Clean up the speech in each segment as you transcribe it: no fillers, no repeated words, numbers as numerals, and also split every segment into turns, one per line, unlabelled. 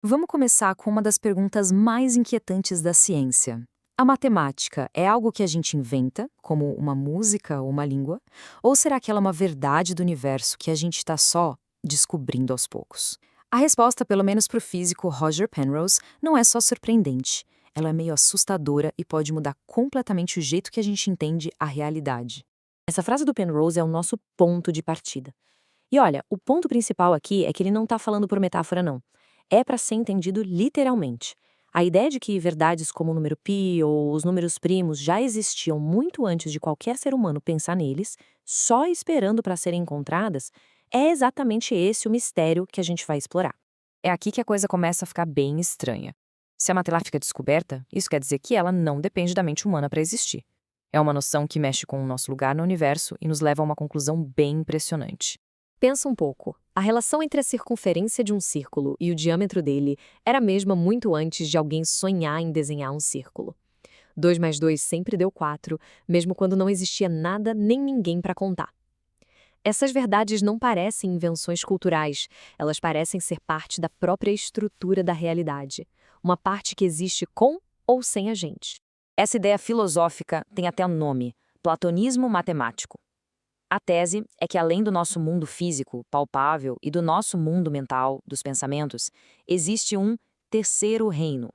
Vamos começar com uma das perguntas mais inquietantes da ciência. A matemática é algo que a gente inventa, como uma música ou uma língua? Ou será que ela é uma verdade do universo que a gente está só descobrindo aos poucos? A resposta, pelo menos para o físico Roger Penrose, não é só surpreendente. Ela é meio assustadora e pode mudar completamente o jeito que a gente entende a realidade.
Essa frase do Penrose é o nosso ponto de partida. E olha, o ponto principal aqui é que ele não está falando por metáfora, não. É para ser entendido literalmente. A ideia de que verdades como o número pi ou os números primos já existiam muito antes de qualquer ser humano pensar neles, só esperando para serem encontradas, é exatamente esse o mistério que a gente vai explorar.
É aqui que a coisa começa a ficar bem estranha. Se a matemática fica descoberta, isso quer dizer que ela não depende da mente humana para existir. É uma noção que mexe com o nosso lugar no universo e nos leva a uma conclusão bem impressionante.
Pensa um pouco. A relação entre a circunferência de um círculo e o diâmetro dele era a mesma muito antes de alguém sonhar em desenhar um círculo. 2 mais 2 sempre deu 4, mesmo quando não existia nada nem ninguém para contar. Essas verdades não parecem invenções culturais, elas parecem ser parte da própria estrutura da realidade. Uma parte que existe com ou sem a gente.
Essa ideia filosófica tem até um nome: platonismo matemático. A tese é que, além do nosso mundo físico, palpável, e do nosso mundo mental, dos pensamentos, existe um terceiro reino.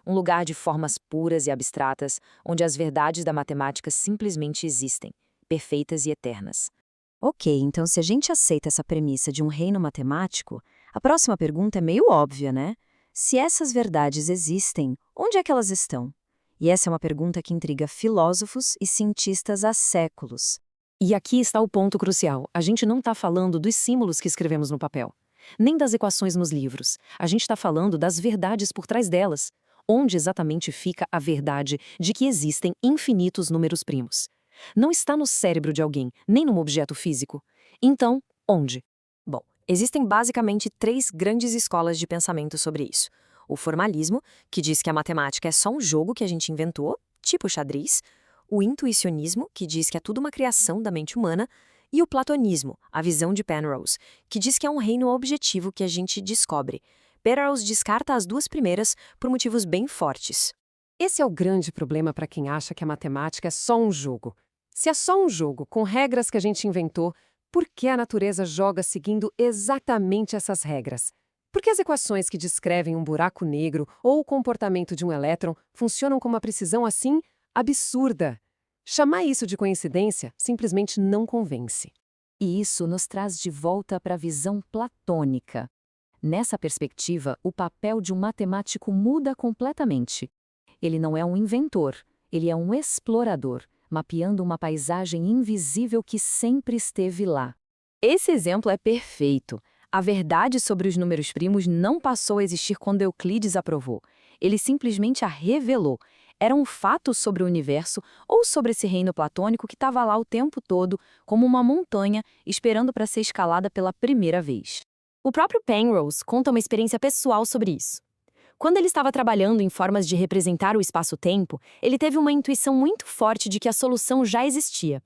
Um lugar de formas puras e abstratas, onde as verdades da matemática simplesmente existem, perfeitas e eternas. Ok, então se a gente aceita essa premissa de um reino matemático, a próxima pergunta é meio óbvia, né? Se essas verdades existem, onde é que elas estão? E essa é uma pergunta que intriga filósofos e cientistas há séculos.
E aqui está o ponto crucial. A gente não está falando dos símbolos que escrevemos no papel, nem das equações nos livros. A gente está falando das verdades por trás delas. Onde exatamente fica a verdade de que existem infinitos números primos? Não está no cérebro de alguém, nem num objeto físico. Então, onde? Bom, existem basicamente 3 grandes escolas de pensamento sobre isso. O formalismo, que diz que a matemática é só um jogo que a gente inventou, tipo xadrez. O intuicionismo, que diz que é tudo uma criação da mente humana. E o platonismo, a visão de Penrose, que diz que é um reino objetivo que a gente descobre. Penrose descarta as 2 primeiras por motivos bem fortes.
Esse é o grande problema para quem acha que a matemática é só um jogo. Se é só um jogo, com regras que a gente inventou, por que a natureza joga seguindo exatamente essas regras? Por que as equações que descrevem um buraco negro ou o comportamento de um elétron funcionam com uma precisão assim absurda? Chamar isso de coincidência simplesmente não convence.
E isso nos traz de volta para a visão platônica. Nessa perspectiva, o papel de um matemático muda completamente. Ele não é um inventor, ele é um explorador, mapeando uma paisagem invisível que sempre esteve lá. Esse exemplo é perfeito. A verdade sobre os números primos não passou a existir quando Euclides a provou. Ele simplesmente a revelou. Era um fato sobre o universo ou sobre esse reino platônico que estava lá o tempo todo, como uma montanha, esperando para ser escalada pela primeira vez.
O próprio Penrose conta uma experiência pessoal sobre isso. Quando ele estava trabalhando em formas de representar o espaço-tempo, ele teve uma intuição muito forte de que a solução já existia.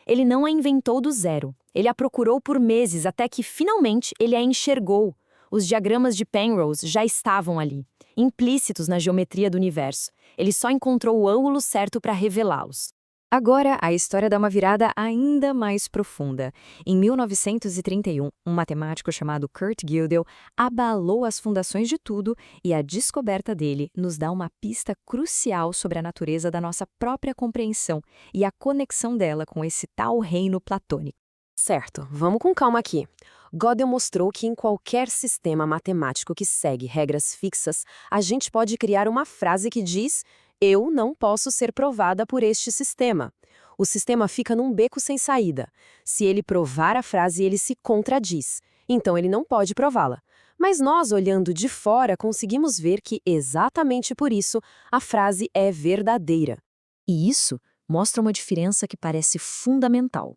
Ele não a inventou do zero. Ele a procurou por meses até que, finalmente, ele a enxergou. Os diagramas de Penrose já estavam ali, implícitos na geometria do universo. Ele só encontrou o ângulo certo para revelá-los.
Agora, a história dá uma virada ainda mais profunda. Em 1931, um matemático chamado Kurt Gödel abalou as fundações de tudo e a descoberta dele nos dá uma pista crucial sobre a natureza da nossa própria compreensão e a conexão dela com esse tal reino platônico.
Certo, vamos com calma aqui. Gödel mostrou que em qualquer sistema matemático que segue regras fixas, a gente pode criar uma frase que diz: "Eu não posso ser provada por este sistema." O sistema fica num beco sem saída. Se ele provar a frase, ele se contradiz. Então ele não pode prová-la. Mas nós, olhando de fora, conseguimos ver que, exatamente por isso, a frase é verdadeira.
E isso mostra uma diferença que parece fundamental.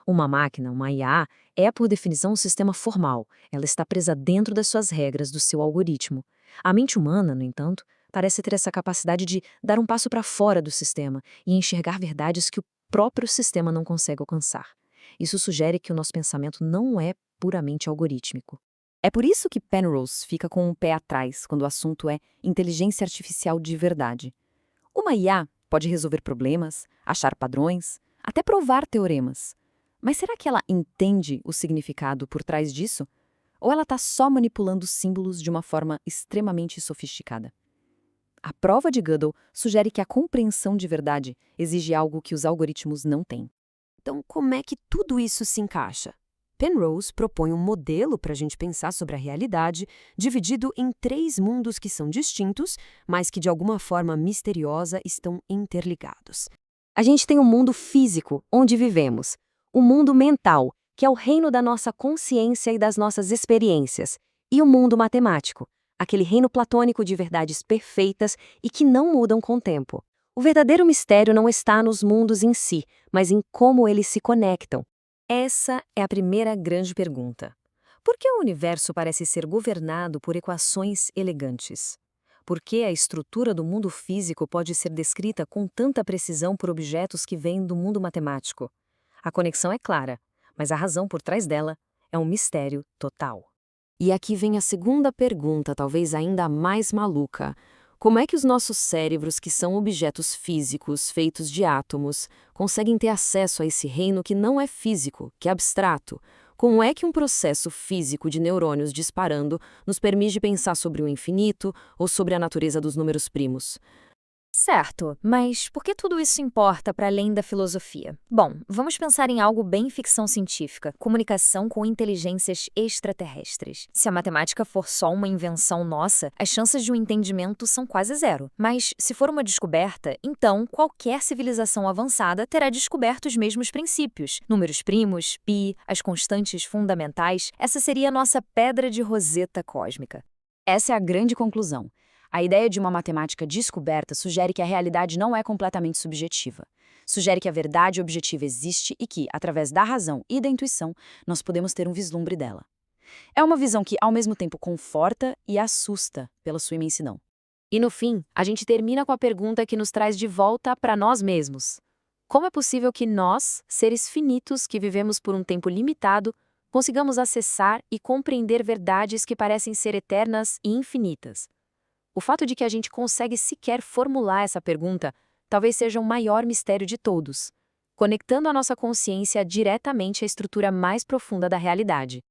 Uma máquina, uma IA, é por definição um sistema formal. Ela está presa dentro das suas regras, do seu algoritmo. A mente humana, no entanto, parece ter essa capacidade de dar um passo para fora do sistema e enxergar verdades que o próprio sistema não consegue alcançar. Isso sugere que o nosso pensamento não é puramente algorítmico.
É por isso que Penrose fica com um pé atrás quando o assunto é inteligência artificial de verdade. Uma IA pode resolver problemas, achar padrões, até provar teoremas. Mas será que ela entende o significado por trás disso? Ou ela está só manipulando símbolos de uma forma extremamente sofisticada? A prova de Gödel sugere que a compreensão de verdade exige algo que os algoritmos não têm.
Então, como é que tudo isso se encaixa? Penrose propõe um modelo para a gente pensar sobre a realidade, dividido em 3 mundos que são distintos, mas que de alguma forma misteriosa estão interligados. A gente tem o mundo físico, onde vivemos, o mundo mental, que é o reino da nossa consciência e das nossas experiências, e o mundo matemático, aquele reino platônico de verdades perfeitas e que não mudam com o tempo. O verdadeiro mistério não está nos mundos em si, mas em como eles se conectam. Essa é a primeira grande pergunta. Por que o universo parece ser governado por equações elegantes? Por que a estrutura do mundo físico pode ser descrita com tanta precisão por objetos que vêm do mundo matemático? A conexão é clara, mas a razão por trás dela é um mistério total. E aqui vem a segunda pergunta, talvez ainda mais maluca. Como é que os nossos cérebros, que são objetos físicos feitos de átomos, conseguem ter acesso a esse reino que não é físico, que é abstrato? Como é que um processo físico de neurônios disparando nos permite pensar sobre o infinito ou sobre a natureza dos números primos?
Certo, mas por que tudo isso importa para além da filosofia? Bom, vamos pensar em algo bem ficção científica, comunicação com inteligências extraterrestres. Se a matemática for só uma invenção nossa, as chances de um entendimento são quase zero. Mas se for uma descoberta, então qualquer civilização avançada terá descoberto os mesmos princípios. Números primos, π, as constantes fundamentais, essa seria a nossa pedra de roseta cósmica.
Essa é a grande conclusão. A ideia de uma matemática descoberta sugere que a realidade não é completamente subjetiva. Sugere que a verdade objetiva existe e que, através da razão e da intuição, nós podemos ter um vislumbre dela. É uma visão que, ao mesmo tempo, conforta e assusta pela sua imensidão.
E no fim, a gente termina com a pergunta que nos traz de volta para nós mesmos. Como é possível que nós, seres finitos que vivemos por um tempo limitado, consigamos acessar e compreender verdades que parecem ser eternas e infinitas? O fato de que a gente consegue sequer formular essa pergunta talvez seja o maior mistério de todos, conectando a nossa consciência diretamente à estrutura mais profunda da realidade.